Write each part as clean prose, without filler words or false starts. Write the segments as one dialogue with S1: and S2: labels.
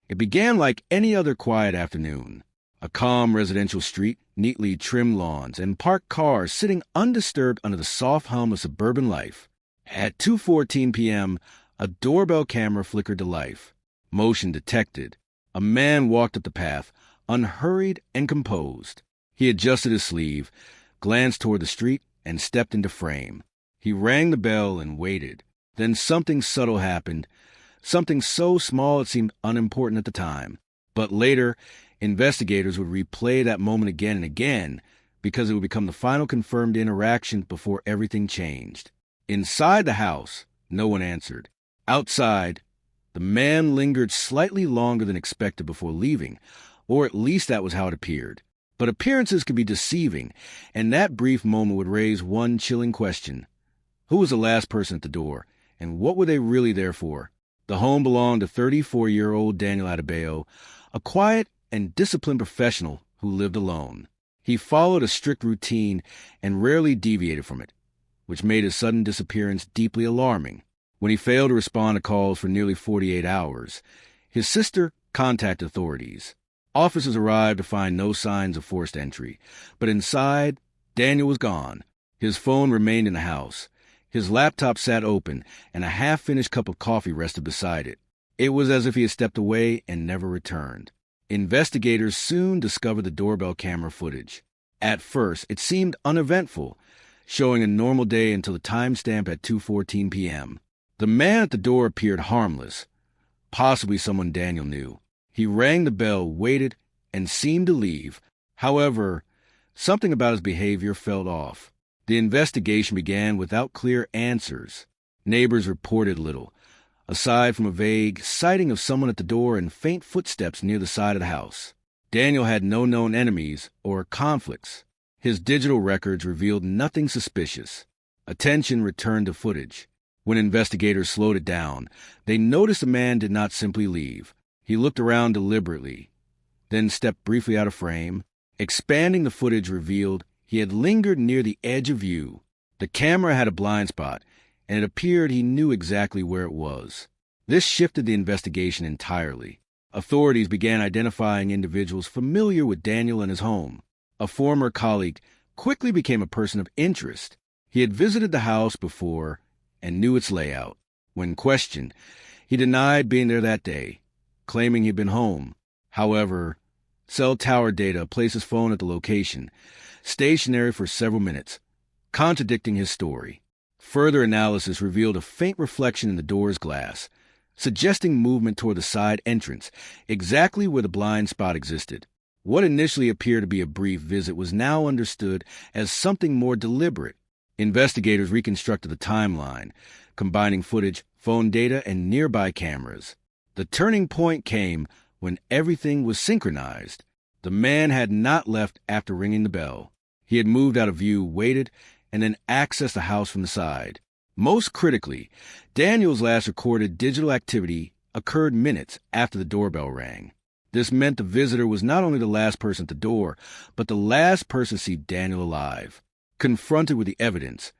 S1: It began like any other quiet afternoon. A calm residential street, neatly trimmed lawns, and parked cars sitting undisturbed under the soft hum of suburban life. At 2:14 p.m., a doorbell camera flickered to life. Motion detected. A man walked up the path, unhurried and composed. He adjusted his sleeve, glanced toward the street, and stepped into frame. He rang the bell and waited. Then something subtle happened, something so small it seemed unimportant at the time. But later, investigators would replay that moment again and again because it would become the final confirmed interaction before everything changed. Inside the house, no one answered. Outside, the man lingered slightly longer than expected before leaving, or at least that was how it appeared. But appearances could be deceiving, and that brief moment would raise one chilling question. Who was the last person at the door, and what were they really there for? The home belonged to 34-year-old Daniel Adebayo, a quiet and disciplined professional who lived alone. He followed a strict routine and rarely deviated from it, which made his sudden disappearance deeply alarming. When he failed to respond to calls for nearly 48 hours, his sister contacted authorities. Officers arrived to find no signs of forced entry, but inside, Daniel was gone. His phone remained in the house. His laptop sat open, and a half-finished cup of coffee rested beside it. It was as if he had stepped away and never returned. Investigators soon discovered the doorbell camera footage. At first, it seemed uneventful, showing a normal day until the timestamp at 2:14 p.m. The man at the door appeared harmless, possibly someone Daniel knew. He rang the bell, waited, and seemed to leave. However, something about his behavior felt off. The investigation began without clear answers. Neighbors reported little, aside from a vague sighting of someone at the door and faint footsteps near the side of the house. Daniel had no known enemies or conflicts. His digital records revealed nothing suspicious. Attention returned to footage. When investigators slowed it down, they noticed the man did not simply leave. He looked around deliberately, then stepped briefly out of frame. Expanding the footage revealed he had lingered near the edge of view. The camera had a blind spot, and it appeared he knew exactly where it was. This shifted the investigation entirely. Authorities began identifying individuals familiar with Daniel and his home. A former colleague quickly became a person of interest. He had visited the house before and knew its layout. When questioned, he denied being there that day, claiming he'd been home. However, cell tower data placed his phone at the location, stationary for several minutes, contradicting his story. Further analysis revealed a faint reflection in the door's glass, suggesting movement toward the side entrance, exactly where the blind spot existed. What initially appeared to be a brief visit was now understood as something more deliberate. Investigators reconstructed the timeline, combining footage, phone data, and nearby cameras. The turning point came when everything was synchronized. The man had not left after ringing the bell. He had moved out of view, waited, and then accessed the house from the side. Most critically, Daniel's last recorded digital activity occurred minutes after the doorbell rang. This meant the visitor was not only the last person at the door, but the last person to see Daniel alive. Confronted with the evidence,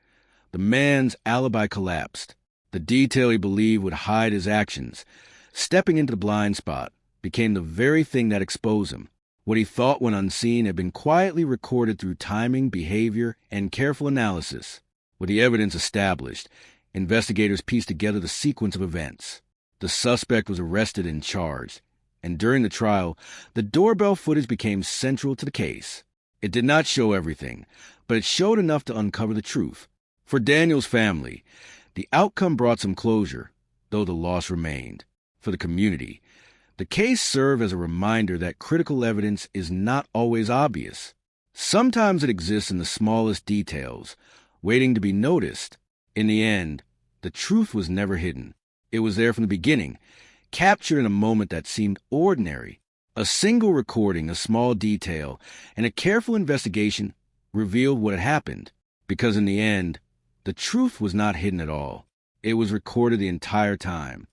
S1: the man's alibi collapsed. The detail he believed would hide his actions, stepping into the blind spot, became the very thing that exposed him. What he thought went unseen had been quietly recorded through timing, behavior, and careful analysis. With the evidence established, investigators pieced together the sequence of events. The suspect was arrested and charged, and during the trial, the doorbell footage became central to the case. It did not show everything, but it showed enough to uncover the truth. For Daniel's family, the outcome brought some closure, though the loss remained. For the community, the case served as a reminder that critical evidence is not always obvious. Sometimes it exists in the smallest details, waiting to be noticed. In the end, the truth was never hidden. It was there from the beginning, captured in a moment that seemed ordinary. A single recording, a small detail, and a careful investigation revealed what had happened. Because in the end, the truth was not hidden at all. It was recorded the entire time.